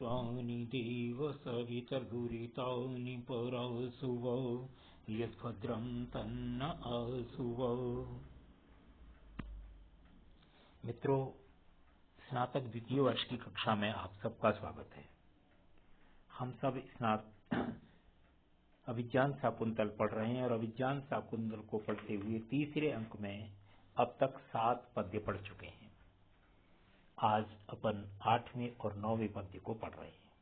विश्वानि देव सवितर्दुरितानि परासुव यद्भद्रं तन्न आसुव। मित्रों, स्नातक द्वितीय वर्ष की कक्षा में आप सबका स्वागत है। हम सब अभिज्ञान शाकुंतल पढ़ रहे हैं और अभिज्ञान शाकुंतल को पढ़ते हुए तीसरे अंक में अब तक 7 पद्य पढ़ चुके हैं। आज अपन 8वें और 9वें पद्य को पढ़ रहे हैं।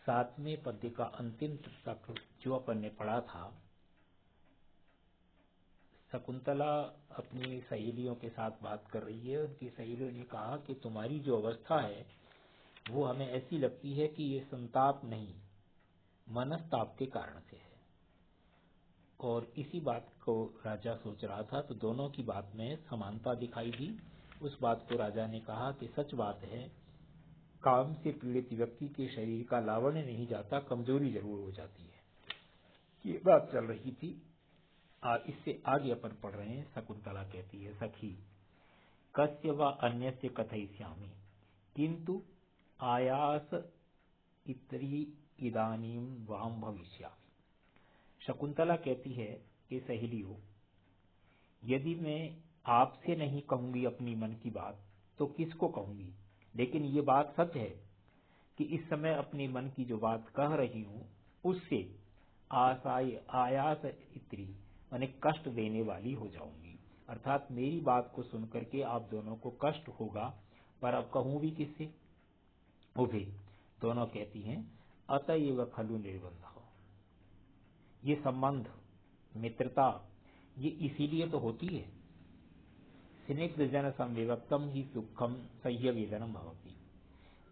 7वें पद्य का अंतिम तक जो अपन ने पढ़ा था, शकुंतला अपनी सहेलियों के साथ बात कर रही है। उनकी सहेलियों ने कहा कि तुम्हारी जो अवस्था है वो हमें ऐसी लगती है कि ये संताप नहीं, मनस्ताप के कारण से है। और इसी बात को राजा सोच रहा था, तो दोनों की बात में समानता दिखाई दी। उस बात को राजा ने कहा कि सच बात है, काम से पीड़ित व्यक्ति के शरीर का लावण्य नहीं जाता, कमजोरी जरूर हो जाती है। ये बात चल रही थी। इससे आगे अपन पढ़ रहे हैं। शकुंतला कहती है, सखी कस्य वा अन्यस्य कथयिष्यामि किंतु आयास इतरी इदानीम वाम भविष्यामि। शकुंतला कहती है कि सहेलियों, यदि मैं आपसे नहीं कहूंगी अपनी मन की बात तो किसको कहूंगी। लेकिन ये बात सच है कि इस समय अपने मन की जो बात कह रही हूं उससे आयास इतरी माने कष्ट देने वाली हो जाऊंगी। अर्थात मेरी बात को सुनकर के आप दोनों को कष्ट होगा, पर अब कहूं भी किससे। उभे दोनों कहती हैं, अतएव खलु निर्बंध। ये संबंध, मित्रता, ये इसीलिए तो होती है। स्निग्ध जन संविवक्तम ही सुखम सह्य वेदनम भवति।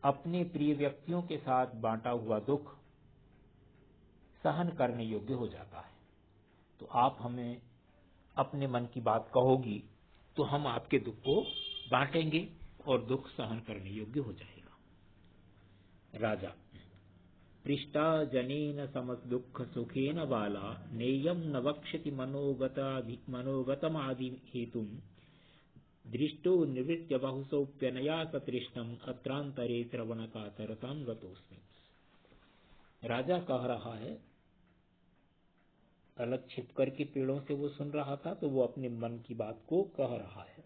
अपने प्रिय व्यक्तियों के साथ बांटा हुआ दुख सहन करने योग्य हो जाता है। तो आप हमें अपने मन की बात कहोगी तो हम आपके दुख को बांटेंगे और दुख सहन करने योग्य हो जाएगा। राजा पृष्ठा जनेन समस दुख सुखेन बाला नेयम न वक्ष्यति मनोगतमादि हेतुम दृष्टो निवृत्य बहुसोप्यनया सतृष्टम अत्रांतरे श्रवण का तरताम गतोस्मि। राजा कह रहा है, अलग छिप करके पेड़ों से वो सुन रहा था, तो वो अपने मन की बात को कह रहा है।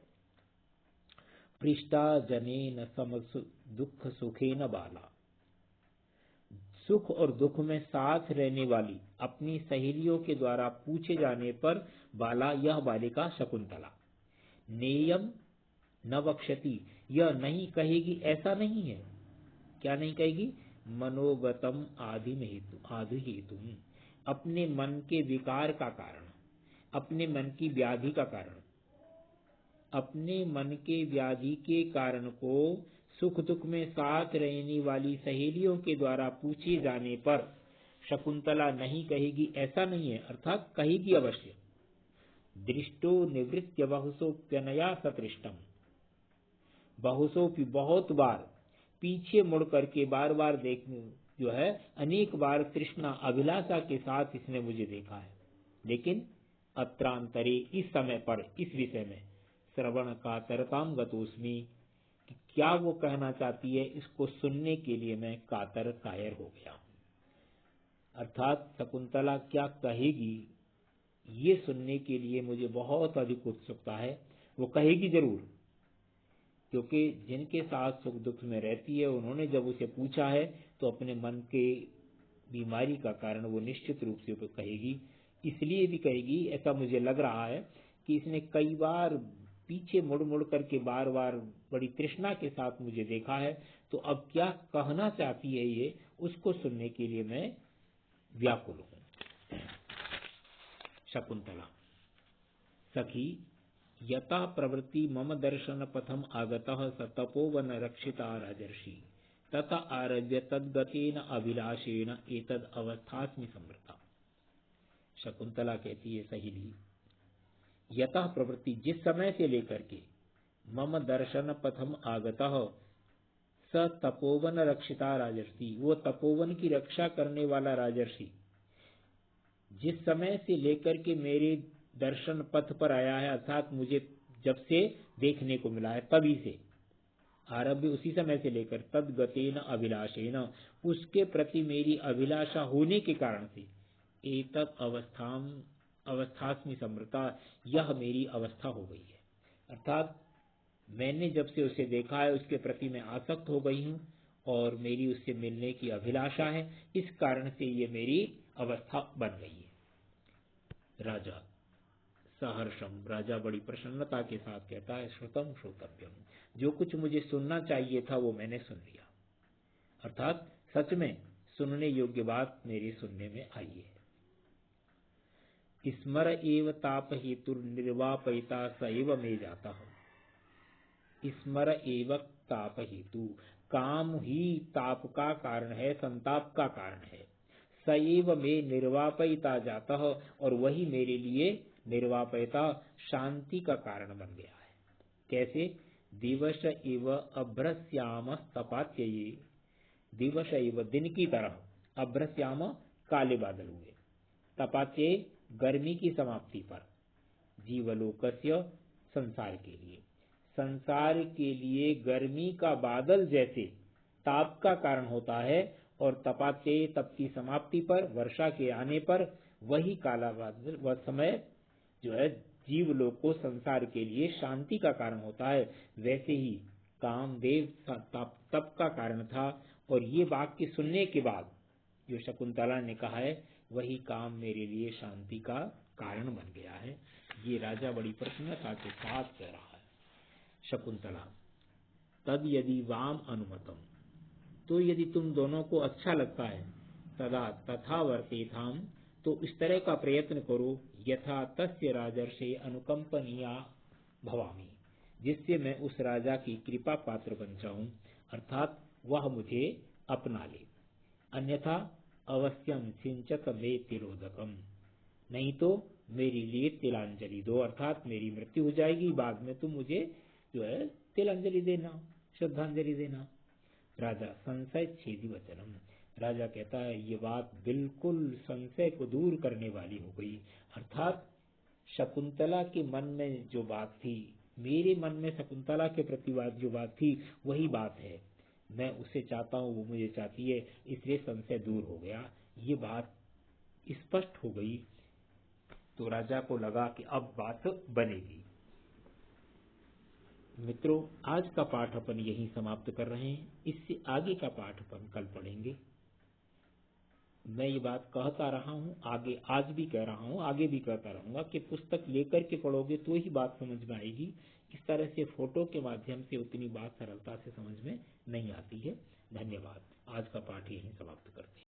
पृष्ठा जनेन समस दुख सुखेन बाला, सुख और दुख में साथ रहने वाली अपनी सहेलियों के द्वारा पूछे जाने पर बाला, यह बालिका शकुंतला, नेयम न वक्ष्यति, यह नहीं कहेगी, ऐसा नहीं है। क्या नहीं कहेगी? मनोगतम आदि हेतु, अपने मन के विकार का कारण, अपने मन की व्याधि का कारण, अपने मन के व्याधि के कारण को सुख दुख में साथ रहने वाली सहेलियों के द्वारा पूछे जाने पर शकुंतला नहीं कहेगी, ऐसा नहीं है। अर्थात कहेगी अवश्य। दृष्टो निवृत्य बहुसोप्यनया सतृष्टम, बहुसोपि बहुत बार पीछे मुड़ करके बार बार देखने जो है, अनेक बार तृष्णा अभिलाषा के साथ इसने मुझे देखा है। लेकिन अत्रांतरे, इस समय पर, इस विषय में श्रवण का तरताम गतोस्मि, क्या वो कहना चाहती है इसको सुनने के लिए मैं कायर हो गया हूं। अर्थात शकुंतला क्या कहेगी ये सुनने के लिए मुझे बहुत अधिक उत्सुकता है। वो कहेगी जरूर, क्योंकि जिनके साथ सुख दुख में रहती है उन्होंने जब उसे पूछा है तो अपने मन के बीमारी का कारण वो निश्चित रूप से कहेगी। इसलिए भी कहेगी, ऐसा मुझे लग रहा है कि इसने कई बार पीछे मुड़ मुड़ करके बार बार बड़ी तृष्णा के साथ मुझे देखा है, तो अब क्या कहना चाहती है ये, उसको सुनने के लिए मैं व्याकुल हूं। शकुंतला, सखी यथा प्रवृत्ति मम दर्शन पथम आगतः स तपोवन रक्षिता राजर्षि तथा आरभ्य तद्गतेन अभिलाषेण एतद अवस्थास्मि समृता। शकुंतला कहती है, सहेली, यथा प्रवृत्ति, जिस समय से लेकर के मम दर्शन पथम आगतः स तपोवन रक्षिता राजर्षि, वो तपोवन की रक्षा करने वाला राजर्षि जिस समय से लेकर के मेरे दर्शन पथ पर आया है, अर्थात मुझे जब से देखने को मिला है तभी से, आरभ्य उसी समय से लेकर तद्गतेन अभिलाषेन उसके प्रति मेरी अभिलाषा होने के कारण से एतत् अवस्थास्मि समृता यह मेरी अवस्था हो गई है। अर्थात मैंने जब से उसे देखा है उसके प्रति मैं आसक्त हो गई हूँ और मेरी उससे मिलने की अभिलाषा है, इस कारण से ये मेरी अवस्था बन गई है। राजा सहर्षम, राजा बड़ी प्रसन्नता के साथ कहता है श्रुतम श्रोतव्यम, जो कुछ मुझे सुनना चाहिए था वो मैंने सुन लिया। अर्थात सच में सुनने योग्य बात मेरे सुनने में आई है। स्मर एव ताप हेतु निर्वापयिता स एव में जाता हो। स्मर एव ताप हेतु, काम ही ताप का कारण है, संताप का कारण है। सएव में निर्वापयिता जाता, और वही मेरे लिए निर्वापयिता शांति का कारण बन गया है। कैसे? दिवस एव अभ्रश्याम तपात्यये, दिवस एव दिन की तरह, अभ्रश्याम काले बादल हुए, तपात्यये गर्मी की समाप्ति पर, जीवलोकस्य संसार के लिए, संसार के लिए गर्मी का बादल जैसे ताप का कारण होता है, और तपाते तप की समाप्ति पर, वर्षा के आने पर, वही काला बादल वह समय जो है जीवलोक को संसार के लिए शांति का कारण होता है। वैसे ही कामदेव तप का कारण था, और ये वाक्य सुनने के बाद जो शकुंतला ने कहा है वही काम मेरे लिए शांति का कारण बन गया है। ये राजा बड़ी प्रसन्नता के साथ कह रहा है। शकुंतला, तद यदि वाम अनुमतम, तो यदि तुम दोनों को अच्छा लगता है, तदा तथा वर्तेथाम, तो इस तरह का प्रयत्न करो, यथा तस्य राजर्षे अनुकंपनीया भवामी, जिससे मैं उस राजा की कृपा पात्र बन जाऊं, अर्थात वह मुझे अपना ले। अन्यथा अवश्यम सिंचत मे तिरोदकम, नहीं तो मेरे लिए तिलांजलि दो, अर्थात मेरी मृत्यु हो जाएगी, बाद में तुम मुझे जो है तिलांजलि देना, श्रद्धांजलि देना। राजा संशय छेदी वचनम, राजा कहता है ये बात बिल्कुल संशय को दूर करने वाली हो गई। अर्थात शकुंतला के मन में जो बात थी, मेरे मन में शकुंतला के प्रति जो बात थी वही बात है। मैं उसे चाहता हूँ, वो मुझे चाहती है, इसलिए संशय दूर हो गया, ये बात स्पष्ट हो गई। तो राजा को लगा कि अब बात बनेगी। मित्रों, आज का पाठ अपन यहीं समाप्त कर रहे हैं। इससे आगे का पाठ अपन कल पढ़ेंगे। मैं ये बात कहता रहा हूँ, आगे आज भी कह रहा हूँ, आगे भी कहता रहूंगा कि पुस्तक लेकर के पढ़ोगे तो ही बात समझ में आएगी। इस तरह से फोटो के माध्यम से उतनी बात सरलता से समझ में नहीं आती है। धन्यवाद। आज का पाठ यहीं समाप्त।